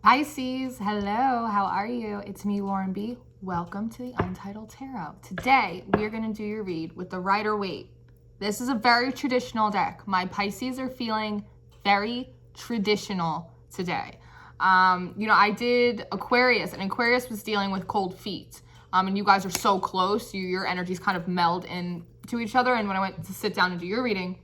Pisces, hello, how are you? It's me, Lauren B. Welcome to the Untitled Tarot. Today, we are going to do your read with the Rider-Waite. This is a very traditional deck. My Pisces are feeling very traditional today. I did Aquarius, and Aquarius was dealing with cold feet. And you guys are so close, your energies kind of meld into each other. And when I went to sit down and do your reading,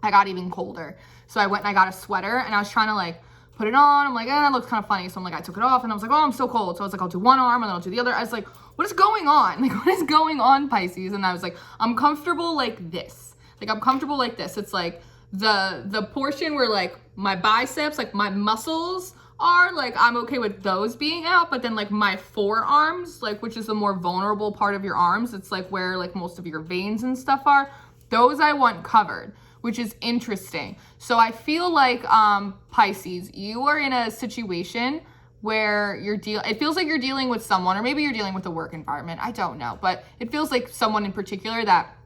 I got even colder. So I went and I got a sweater, and I was trying to put it on. I'm like, it looks kind of funny. So I took it off and I was like, oh, I'm so cold. So I was like, I'll do one arm and then I'll do the other. I was like, what is going on? What is going on, Pisces? And I was like, I'm comfortable like this. I'm comfortable like this. It's like the portion where my biceps, my muscles are I'm okay with those being out. But then my forearms, which is the more vulnerable part of your arms, it's where most of your veins and stuff are. Those I want covered, which is interesting. So I feel like Pisces, you are in a situation where it feels like you're dealing with someone, or maybe you're dealing with a work environment. I don't know, but it feels like someone in particular that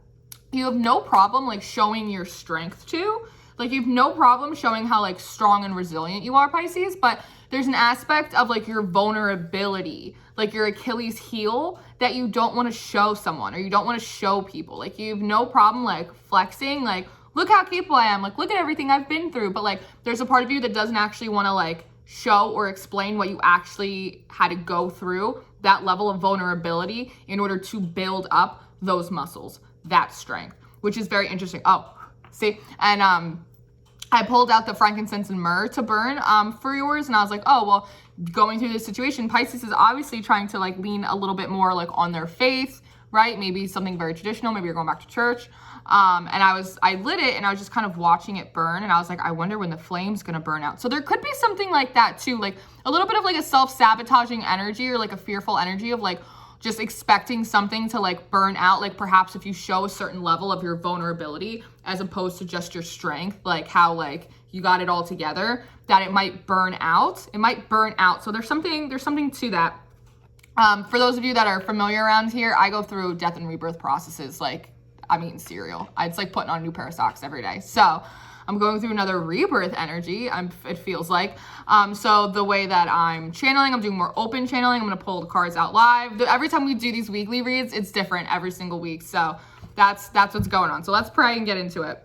you have no problem showing your strength to. You have no problem showing how strong and resilient you are, Pisces, but there's an aspect of your vulnerability, your Achilles heel that you don't want to show someone, or you don't want to show people. You have no problem flexing, look how capable I am. Look at everything I've been through. But there's a part of you that doesn't actually want to show or explain what you actually had to go through, that level of vulnerability in order to build up those muscles, that strength, which is very interesting. Oh, see, and I pulled out the frankincense and myrrh to burn for yours, and I was like, oh, well, going through this situation, Pisces is obviously trying to lean a little bit more on their faith, right? Maybe something very traditional. Maybe you're going back to church. And I lit it and I was just kind of watching it burn. And I was like, I wonder when the flame's going to burn out. So there could be something like that too. A little bit of a self-sabotaging energy, or a fearful energy of just expecting something to burn out. Perhaps if you show a certain level of your vulnerability as opposed to just your strength, how you got it all together, that it might burn out. It might burn out. So there's something to that. For those of you that are familiar around here, I go through death and rebirth processes. I'm eating cereal. It's like putting on a new pair of socks every day. So I'm going through another rebirth energy, it feels like. So the way that I'm channeling, I'm doing more open channeling. I'm going to pull the cards out live. Every time we do these weekly reads, it's different every single week. So that's what's going on. So let's pray and get into it.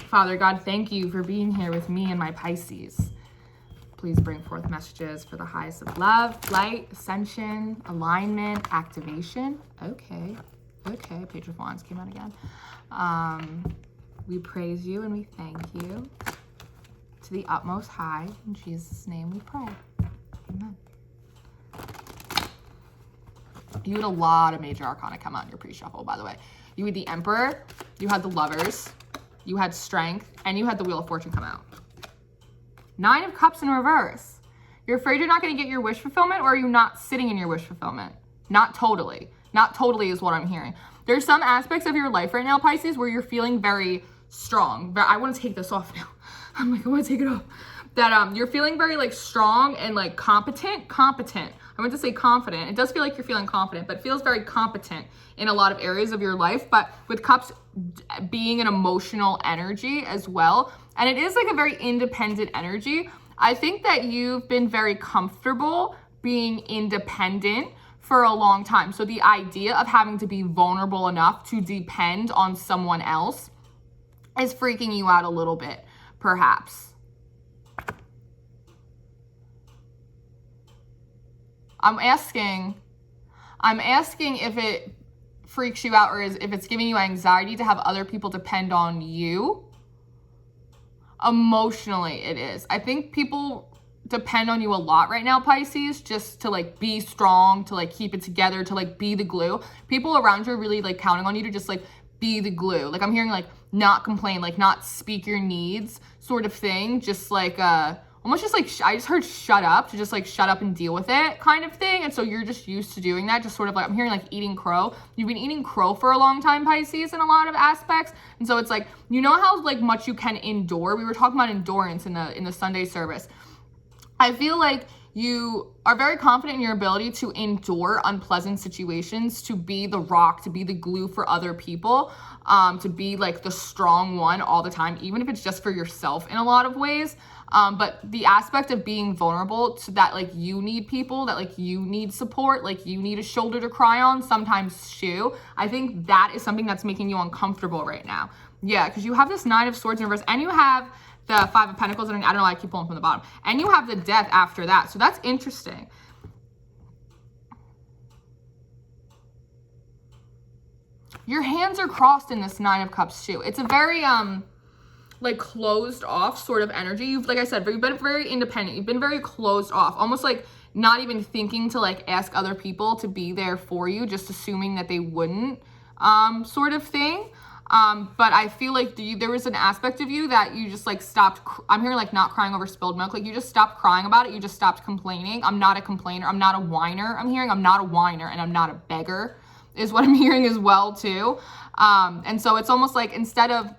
Father God, thank you for being here with me and my Pisces. Please bring forth messages for the highest of love, light, ascension, alignment, activation. Okay, Page of Wands came out again. We praise you and we thank you to the utmost high. In Jesus' name we pray. Amen. You had a lot of major arcana come out in your pre-shuffle, by the way. You had the Emperor, you had the Lovers, you had Strength, and you had the Wheel of Fortune come out. 9 of Cups in reverse. You're afraid you're not going to get your wish fulfillment, or are you not sitting in your wish fulfillment? Not totally. Not totally is what I'm hearing. There's some aspects of your life right now, Pisces, where you're feeling very strong. But I want to take this off now. I want to take it off. That you're feeling very strong and competent. I want to say confident. It does feel like you're feeling confident, but it feels very competent in a lot of areas of your life. But with Cups being an emotional energy as well, and it is a very independent energy. I think that you've been very comfortable being independent for a long time. So the idea of having to be vulnerable enough to depend on someone else is freaking you out a little bit, perhaps. I'm asking if it freaks you out, or if it's giving you anxiety to have other people depend on you. Emotionally, it is. I think people depend on you a lot right now, Pisces, just to be strong, to keep it together, to be the glue. People around you are really counting on you to just be the glue. I'm hearing not complain, not speak your needs sort of thing, just almost just I just heard shut up, to just shut up and deal with it kind of thing. And so you're just used to doing that, just sort of I'm hearing eating crow. You've been eating crow for a long time, Pisces, in a lot of aspects. And so it's you know how much you can endure. We were talking about endurance in the Sunday service. I feel like you are very confident in your ability to endure unpleasant situations, to be the rock, to be the glue for other people, to be the strong one all the time, even if it's just for yourself in a lot of ways. But the aspect of being vulnerable to that, like, you need people, that, like, you need support, like, you need a shoulder to cry on, sometimes shoe. I think that is something that's making you uncomfortable right now. Yeah, because you have this 9 of Swords in reverse, and you have the 5 of Pentacles, and I don't know why I keep pulling from the bottom. And you have the Death after that, so that's interesting. Your hands are crossed in this 9 of Cups too. It's a very, like, closed off sort of energy. You've, like I said, you've been very independent. You've been very closed off, almost like not even thinking to, like, ask other people to be there for you, just assuming that they wouldn't, sort of thing. But I feel like there was an aspect of you that you just, like, stopped. I'm hearing, like, not crying over spilled milk. Like, you just stopped crying about it. You just stopped complaining. I'm not a complainer. I'm not a whiner. I'm hearing I'm not a whiner and I'm not a beggar is what I'm hearing as well too. And so it's almost like, instead of,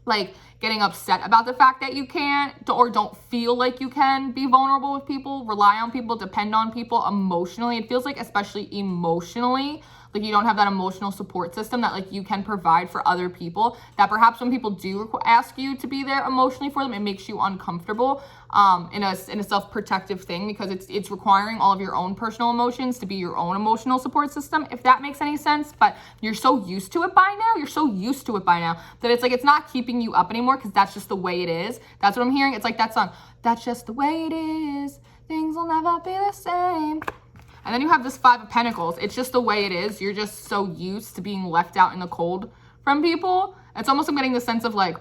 like, getting upset about the fact that you can't or don't feel like you can be vulnerable with people, rely on people, depend on people emotionally, it feels like, especially emotionally, like, you don't have that emotional support system that, like, you can provide for other people, that perhaps when people do ask you to be there emotionally for them, it makes you uncomfortable, in a self-protective thing, because it's requiring all of your own personal emotions to be your own emotional support system, if that makes any sense. But you're so used to it by now, that it's like, it's not keeping you up anymore, because that's just the way it is. That's what I'm hearing. It's like that song, that's just the way it is, things will never be the same. And then you have this 5 of Pentacles. It's just the way it is. You're just so used to being left out in the cold from people. It's almost, I'm getting the sense of, like,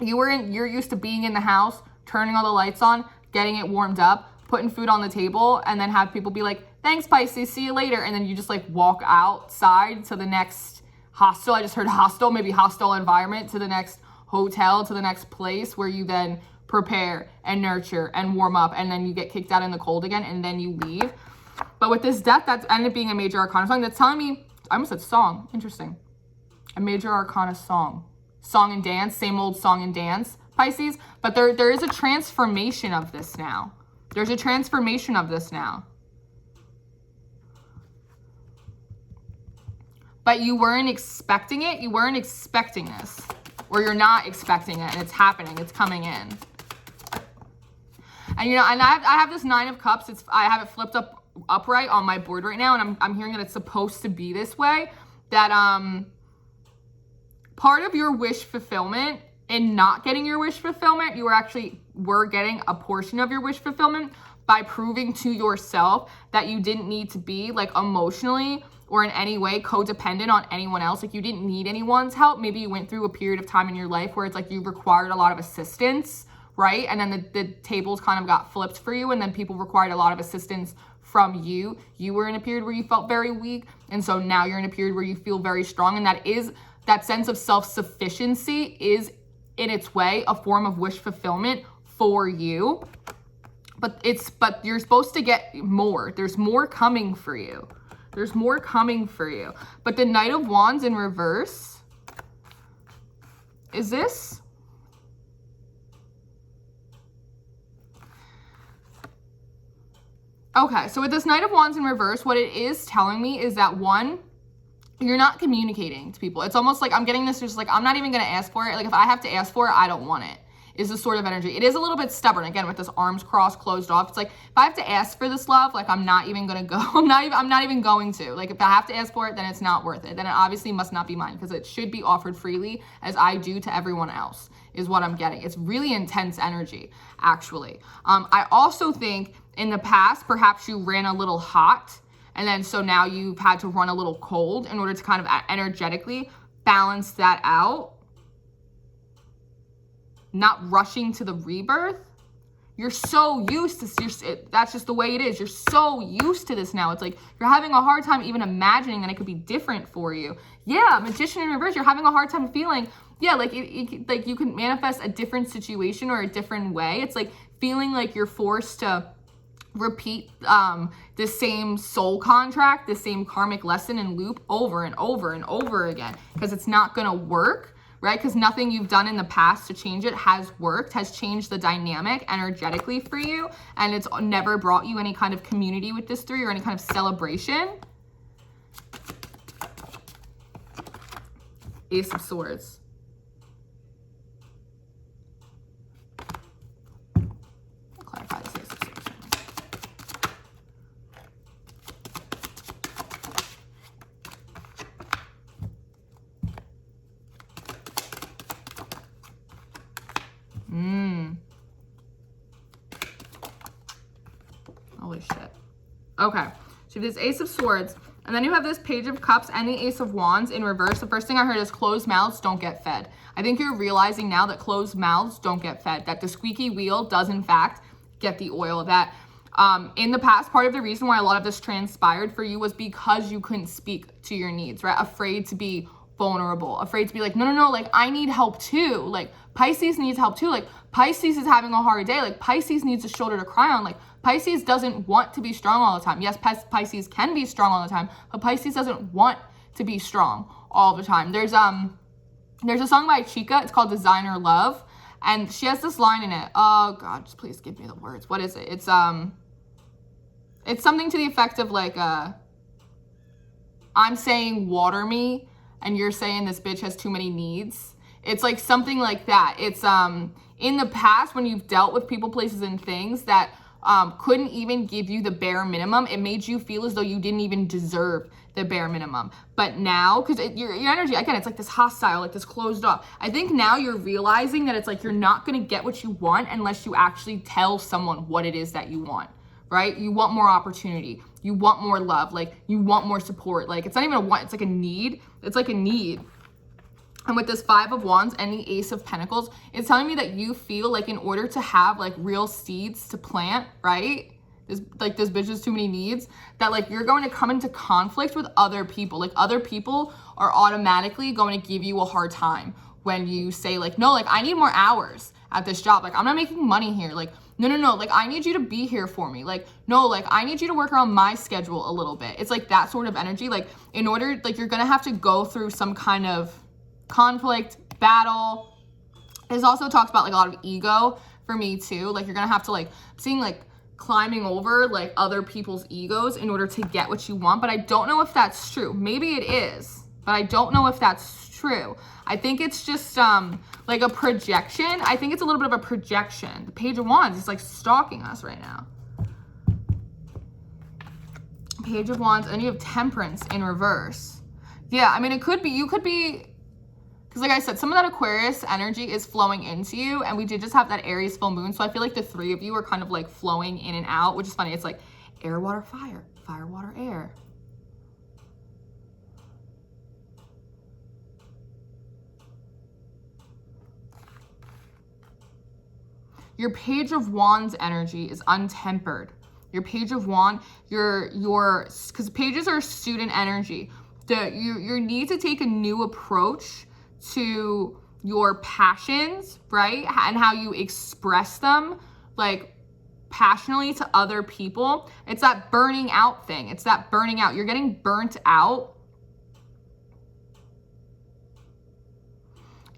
you're used to being in the house, turning all the lights on, getting it warmed up, putting food on the table, and then have people be like, thanks, Pisces, see you later. And then you just, like, walk outside to the next hostile. I just heard hostile, maybe hostile environment, to the next hotel, to the next place, where you then prepare and nurture and warm up, and then you get kicked out in the cold again, and then you leave. But with this Death, that's ended up being a major arcana song. That's telling me, I almost said song. Interesting. A major arcana song. Song and dance. Same old song and dance, Pisces. But there is a transformation of this now. There's a transformation of this now. But you weren't expecting it. You weren't expecting this. Or you're not expecting it. And it's happening. It's coming in. And, you know, and I have this 9 of Cups. I have it flipped upright on my board right now, and I'm hearing that it's supposed to be this way, that part of your wish fulfillment, in not getting your wish fulfillment, you were getting a portion of your wish fulfillment by proving to yourself that you didn't need to be, like, emotionally or in any way codependent on anyone else. Like, you didn't need anyone's help. Maybe you went through a period of time in your life where it's like you required a lot of assistance, right? And then the tables kind of got flipped for you, and then people required a lot of assistance from you. You were in a period where you felt very weak, and so now you're in a period where you feel very strong, and that sense of self-sufficiency is, in its way, a form of wish fulfillment for you. But you're supposed to get more. There's more coming for you. There's more coming for you. But the Knight of Wands in reverse, is this? Okay, so with this Knight of Wands in reverse, what it is telling me is that, one, you're not communicating to people. It's almost like, I'm getting this just like, I'm not even going to ask for it. Like, if I have to ask for it, I don't want it, is the sort of energy. It is a little bit stubborn, again, with this arms crossed, closed off. It's like, if I have to ask for this love, like, I'm not even going to go. I'm not even going to. Like, if I have to ask for it, then it's not worth it. Then it obviously must not be mine, because it should be offered freely, as I do to everyone else, is what I'm getting. It's really intense energy, actually. I also think, in the past, perhaps you ran a little hot, and then so now you've had to run a little cold in order to kind of energetically balance that out. Not rushing to the rebirth. You're so used to, that's just the way it is. You're so used to this now. It's like you're having a hard time even imagining that it could be different for you. Yeah, Magician in reverse, you're having a hard time feeling, yeah, like like you can manifest a different situation or a different way. It's like feeling like you're forced to repeat the same soul contract, the same karmic lesson and loop over and over and over again, because it's not going to work, right? Because nothing you've done in the past to change it has worked, has changed the dynamic energetically for you, and it's never brought you any kind of community with this 3 or any kind of celebration. Ace of Swords. Holy shit. Okay. So you have this Ace of Swords, and then you have this Page of Cups and the Ace of Wands in reverse. The first thing I heard is closed mouths don't get fed. I think you're realizing now that closed mouths don't get fed, that the squeaky wheel does in fact get the oil. That in the past, part of the reason why a lot of this transpired for you was because you couldn't speak to your needs, right? Afraid to be vulnerable, afraid to be like, no, like I need help too. Like Pisces needs help too. Like Pisces is having a hard day. Like Pisces needs a shoulder to cry on. Like Pisces doesn't want to be strong all the time. Yes, Pisces can be strong all the time, but Pisces doesn't want to be strong all the time. There's a song by Chica. It's called Designer Love. And she has this line in it. Oh God, just please give me the words. What is it? It's something to the effect of like, I'm saying water me and you're saying this bitch has too many needs. It's like something like that. It's in the past when you've dealt with people, places, and things that couldn't even give you the bare minimum, it made you feel as though you didn't even deserve the bare minimum. But now, because your energy, again, it's like this hostile, like this closed off. I think now you're realizing that it's like you're not going to get what you want unless you actually tell someone what it is that you want, right? You want more opportunity. You want more love. Like you want more support. Like it's not even a want, it's like a need. It's like a need. And with this Five of Wands and the Ace of Pentacles, it's telling me that you feel like in order to have like real seeds to plant, right? This bitch has too many needs, that like you're going to come into conflict with other people. Like other people are automatically going to give you a hard time when you say like, no, like I need more hours at this job. Like I'm not making money here. Like, no, like I need you to be here for me. Like, no, like I need you to work around my schedule a little bit. It's like that sort of energy. Like in order, like you're going to have to go through some kind of conflict, battle. This also talks about like a lot of ego for me too. Like you're gonna have to like seeing like climbing over like other people's egos in order to get what you want. But I don't know if that's true. Maybe it is, but I don't know if that's true. I think it's just like a projection. I think it's a little bit of a projection. The Page of Wands is like stalking us right now. Page of Wands, and you have Temperance in reverse. Yeah, I mean it could be, you could be, because like I said, some of that Aquarius energy is flowing into you, and we did just have that Aries full moon. So I feel like the three of you are kind of like flowing in and out, which is funny. It's like air, water, fire, fire, water, air. Your Page of Wands energy is untempered. Your Page of Wands, because pages are student energy. You need to take a new approach to your passions, right? And how you express them, like passionately to other people. It's that burning out thing. It's that burning out. You're getting burnt out.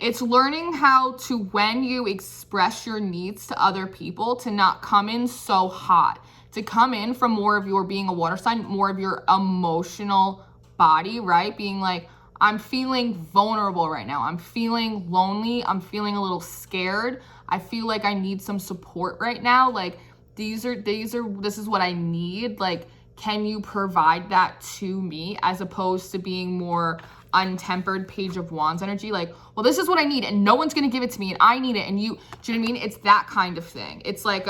It's learning how to, when you express your needs to other people, to not come in so hot, to come in from more of your being a water sign, more of your emotional body, right? Being like, I'm feeling vulnerable right now. I'm feeling lonely. I'm feeling a little scared. I feel like I need some support right now. Like this is what I need. Like, can you provide that to me, as opposed to being more untempered Page of Wands energy? Like, well, this is what I need and no one's going to give it to me and I need it. And do you know what I mean? It's that kind of thing. It's like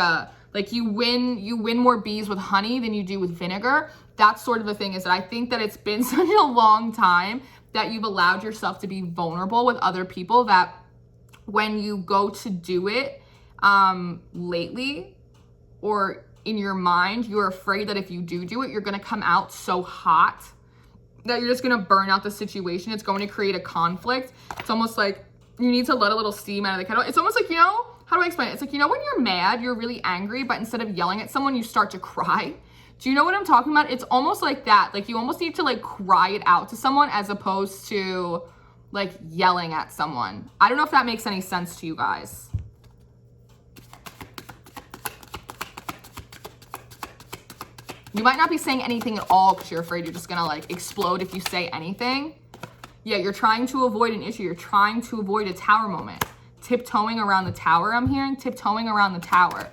you win more bees with honey than you do with vinegar. That's sort of the thing, is that I think that it's been such a long time that you've allowed yourself to be vulnerable with other people, that when you go to do it lately, or in your mind, you're afraid that if you do it, you're going to come out so hot that you're just going to burn out the situation. It's going to create a conflict. It's almost like you need to let a little steam out of the kettle. It's almost like, how do I explain it? It's like, when you're mad, you're really angry, but instead of yelling at someone, you start to cry. Do you know what I'm talking about? It's almost like that. Like you almost need to like cry it out to someone, as opposed to like yelling at someone. I don't know if that makes any sense to you guys. You might not be saying anything at all because you're afraid you're just gonna like explode if you say anything. Yeah, you're trying to avoid an issue. You're trying to avoid a tower moment. Tiptoeing around the tower, I'm hearing. Tiptoeing around the tower.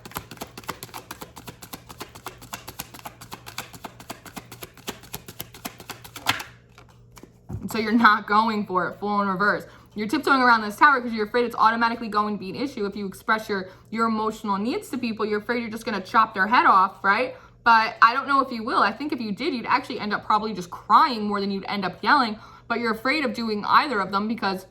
So you're not going for it full in reverse. You're tiptoeing around this tower because you're afraid it's automatically going to be an issue. If you express your emotional needs to people, you're afraid you're just going to chop their head off, right? but I don't know if you will. I think if you did, you'd actually end up probably just crying more than you'd end up yelling, but you're afraid of doing either of them because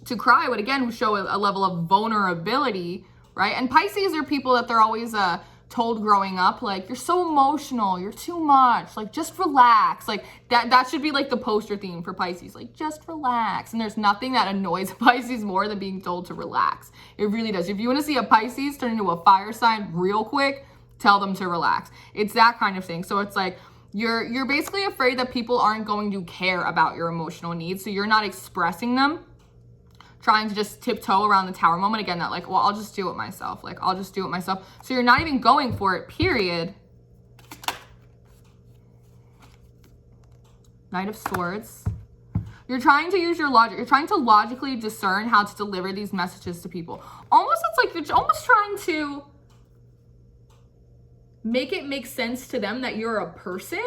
to cry would again show a level of vulnerability, right? And Pisces are people that they're always told growing up, like, you're so emotional, you're too much, like, just relax. Like that should be like the poster theme for Pisces, like, just relax. And there's nothing that annoys Pisces more than being told to relax. It really does. If you want to see a Pisces turn into a fire sign real quick, tell them to relax. It's that kind of thing. So it's like you're basically afraid that people aren't going to care about your emotional needs, so you're not expressing them, trying to just tiptoe around the tower moment. Again, that like, well, I'll just do it myself. Like, I'll just do it myself. So you're not even going for it, period. Knight of Swords. You're trying to use your logic. You're trying to logically discern how to deliver these messages to people. Almost, it's like you're almost trying to make it make sense to them that you're a person.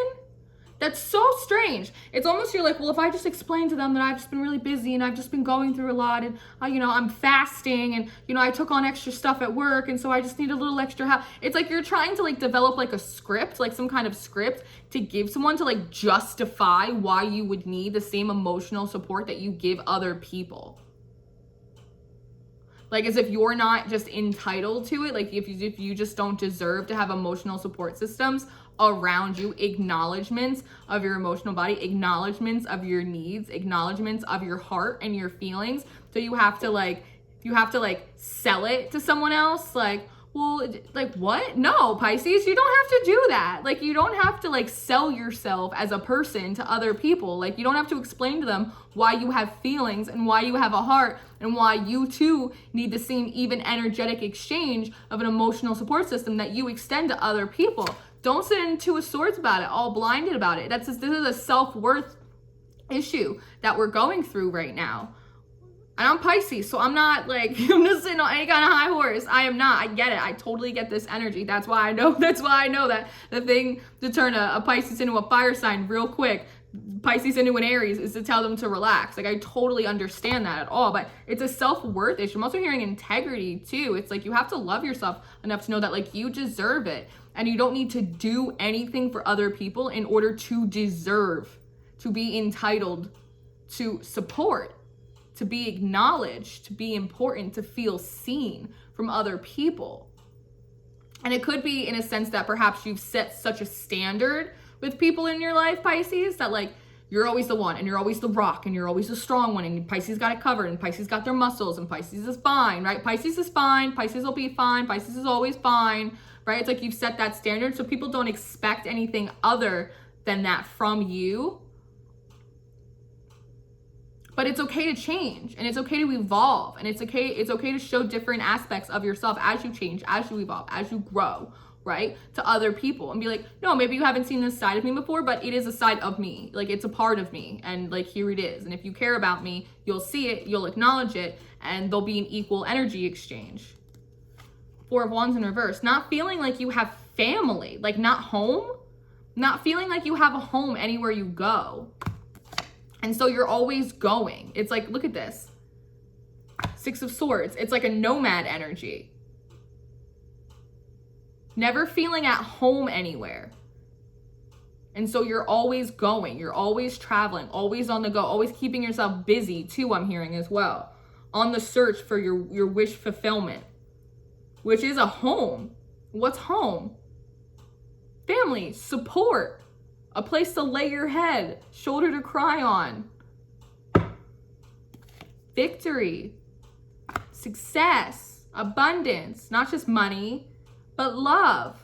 That's so strange. It's almost, you're like, well, if I just explain to them that I've just been really busy and I've just been going through a lot and, I'm fasting and, I took on extra stuff at work and so I just need a little extra help. It's like you're trying to like develop like a script, like some kind of script to give someone to like justify why you would need the same emotional support that you give other people. Like as if you're not just entitled to it, like if you just don't deserve to have emotional support systems around you, acknowledgements of your emotional body, acknowledgements of your needs, acknowledgements of your heart and your feelings. So you have to like sell it to someone else. Like, well, like what? No, Pisces, you don't have to do that. Like you don't have to like sell yourself as a person to other people. Like you don't have to explain to them why you have feelings and why you have a heart and why you too need the same even energetic exchange of an emotional support system that you extend to other people. Don't sit in Two of Swords about it, all blinded about it. This is a self-worth issue that we're going through right now. And I'm Pisces, so I'm not like, I'm just sitting on any kind of high horse. I am not. I get it. I totally get this energy. That's why I know that the thing to turn a Pisces into a fire sign real quick, Pisces into an Aries, is to tell them to relax. Like I totally understand that at all, but it's a self-worth issue. I'm also hearing integrity too. It's like you have to love yourself enough to know that like you deserve it. And you don't need to do anything for other people in order to deserve, to be entitled to support, to be acknowledged, to be important, to feel seen from other people. And it could be in a sense that perhaps you've set such a standard with people in your life, Pisces, that like you're always the one and you're always the rock and you're always the strong one and Pisces got it covered and Pisces got their muscles and Pisces is fine, right? Pisces is fine. Pisces will be fine. Pisces is always fine. Right? It's like you've set that standard so people don't expect anything other than that from you. But it's okay to change and it's okay to evolve and it's okay to show different aspects of yourself as you change, as you evolve, as you grow, right? To other people and be like, no, maybe you haven't seen this side of me before, but it is a side of me. Like it's a part of me and like here it is. And if you care about me, you'll see it, you'll acknowledge it, and there'll be an equal energy exchange. Four of Wands in reverse, not feeling like you have family, like not home, not feeling like you have a home anywhere you go. And so you're always going. It's like, look at this. Six of Swords. It's like a nomad energy. Never feeling at home anywhere. And so you're always going. You're always traveling, always on the go, always keeping yourself busy too, I'm hearing as well. On the search for your wish fulfillment. Which is a home. What's home? Family, support, a place to lay your head, shoulder to cry on. Victory, success, abundance, not just money, but love.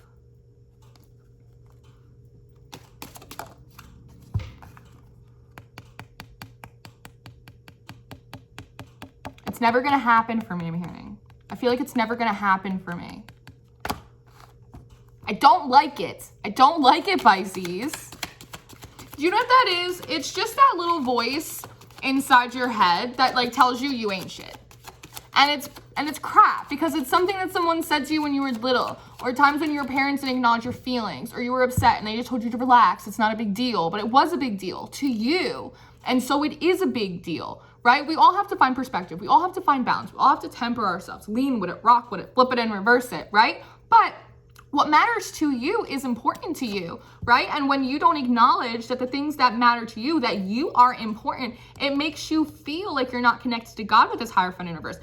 It's never gonna happen for me, I'm hearing. I feel like it's never gonna happen for me. I don't like it. I don't like it, Pisces. Do you know what that is? It's just that little voice inside your head that like tells you you ain't shit. And it's crap because it's something that someone said to you when you were little, or times when your parents didn't acknowledge your feelings, or you were upset and they just told you to relax. It's not a big deal, but it was a big deal to you. And so it is a big deal. Right? We all have to find perspective. We all have to find balance. We all have to temper ourselves, lean with it, rock with it, flip it and reverse it, right? But What matters to you is important to you, right? And when you don't acknowledge that the things that matter to you, that you are important, it makes you feel like you're not connected to God with this Hierophant universe.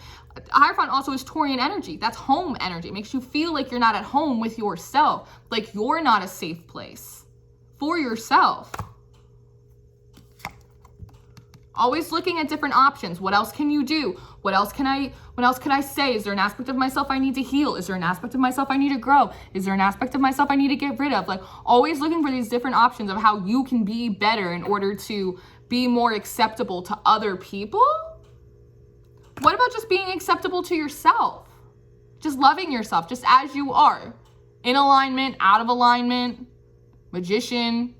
Hierophant also is Taurian energy. That's home energy. It makes you feel like you're not at home with yourself, like you're not a safe place for yourself. Always looking at different options. What else can you do? What else can I say? Is there an aspect of myself I need to heal? Is there an aspect of myself I need to grow? Is there an aspect of myself I need to get rid of? Like, always looking for these different options of how you can be better in order to be more acceptable to other people. What about just being acceptable to yourself? Just loving yourself just as you are. In alignment, out of alignment, magician,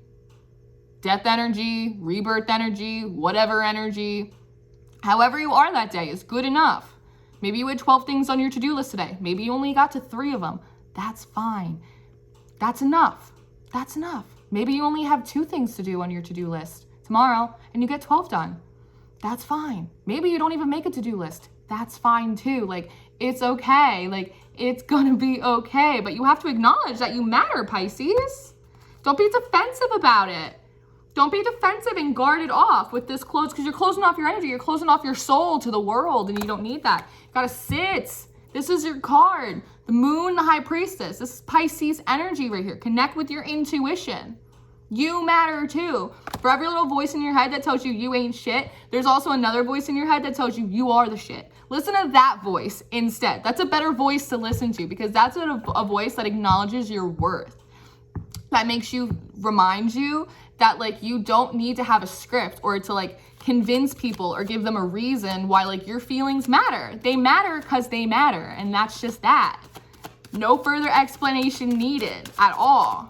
death energy, rebirth energy, whatever energy. However you are that day is good enough. Maybe you had 12 things on your to-do list today. Maybe you only got to 3 of them. That's fine. That's enough. That's enough. Maybe you only have 2 things to do on your to-do list tomorrow and you get 12 done. That's fine. Maybe you don't even make a to-do list. That's fine too. Like, it's okay. Like, it's gonna be okay. But you have to acknowledge that you matter, Pisces. Don't be defensive about it. Don't be defensive and guarded off with this close, because you're closing off your energy. You're closing off your soul to the world, and you don't need that. You gotta sit. This is your card. The moon, the high priestess. This is Pisces energy right here. Connect with your intuition. You matter too. For every little voice in your head that tells you you ain't shit, there's also another voice in your head that tells you you are the shit. Listen to that voice instead. That's a better voice to listen to, because that's a voice that acknowledges your worth. That makes you, reminds you that like you don't need to have a script or to like convince people or give them a reason why like your feelings matter. They matter because they matter, and that's just that. No further explanation needed at all.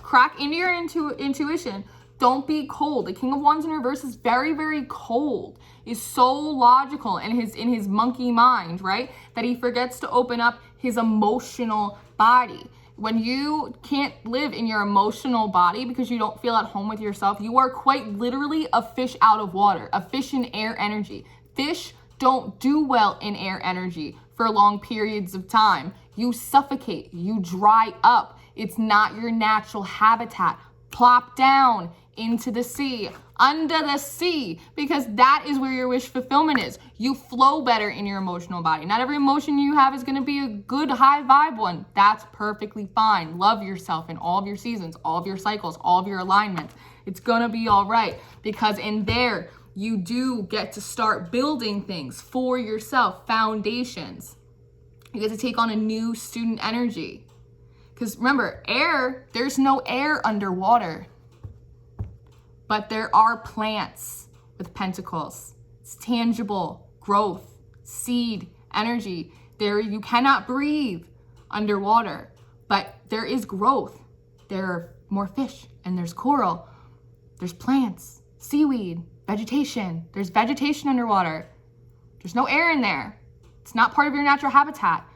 Crack into your intuition. Don't be cold. The King of Wands in reverse is very, very cold. Is so logical in his monkey mind, right? That he forgets to open up his emotional body. When you can't live in your emotional body because you don't feel at home with yourself, you are quite literally a fish out of water, a fish in air energy. Fish don't do well in air energy for long periods of time. You suffocate, you dry up. It's not your natural habitat. Plop down into the sea, under the sea, because that is where your wish fulfillment is. You flow better in your emotional body. Not every emotion you have is going to be a good high vibe one. That's perfectly fine. Love yourself in all of your seasons, all of your cycles, all of your alignments. It's going to be all right, because in there you do get to start building things for yourself, foundations. You get to take on a new student energy. Because remember, air, there's no air underwater. But there are plants with pentacles. It's tangible, growth, seed, energy. There, you cannot breathe underwater, but there is growth. There are more fish, and there's coral. There's plants, seaweed, vegetation. There's vegetation underwater. There's no air in there. It's not part of your natural habitat,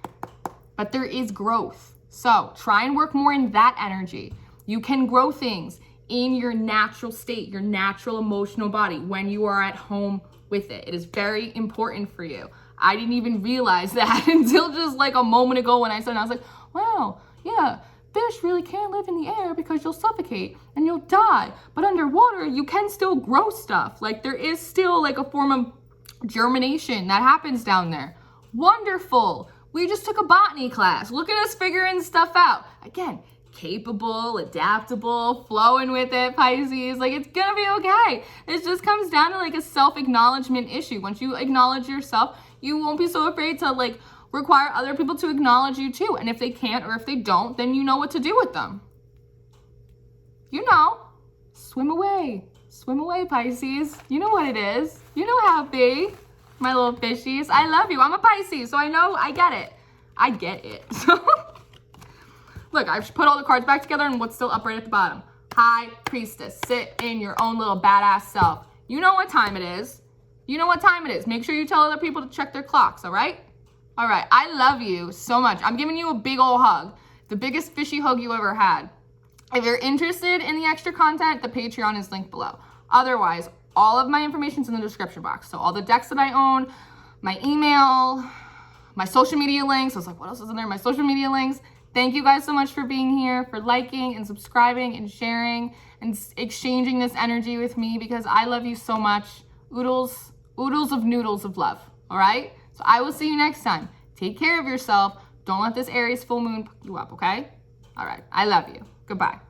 but there is growth. So try and work more in that energy. You can grow things in your natural state, your natural emotional body, when you are at home with it. It is very important for you. I didn't even realize that until just like a moment ago when I said it. I was like, wow, yeah, fish really can't live in the air because you'll suffocate and you'll die. But underwater, you can still grow stuff. Like, there is still like a form of germination that happens down there. Wonderful. We just took a botany class. Look at us figuring stuff out. Again, capable, adaptable, flowing with it, Pisces. Like, it's gonna be okay. It just comes down to like a self-acknowledgement issue. Once you acknowledge yourself, you won't be so afraid to like require other people to acknowledge you too. And if they can't, or if they don't, then you know what to do with them. You know, swim away, Pisces. You know what it is. You know how it be, my little fishies. I love you. I'm a Pisces, so I know, I get it. I get it. So look, I've put all the cards back together, and what's still up right at the bottom? High Priestess. Sit in your own little badass self. You know what time it is. You know what time it is. Make sure you tell other people to check their clocks, all right? All right, I love you so much. I'm giving you a big old hug. The biggest fishy hug you ever had. If you're interested in the extra content, the Patreon is linked below. Otherwise, all of my information's in the description box. So all the decks that I own, my email, my social media links. I was like, what else is in there? My social media links. Thank you guys so much for being here, for liking and subscribing and sharing and exchanging this energy with me, because I love you so much. Oodles of noodles of love. All right? So I will see you next time. Take care of yourself. Don't let this Aries full moon fuck you up, okay? All right. I love you. Goodbye.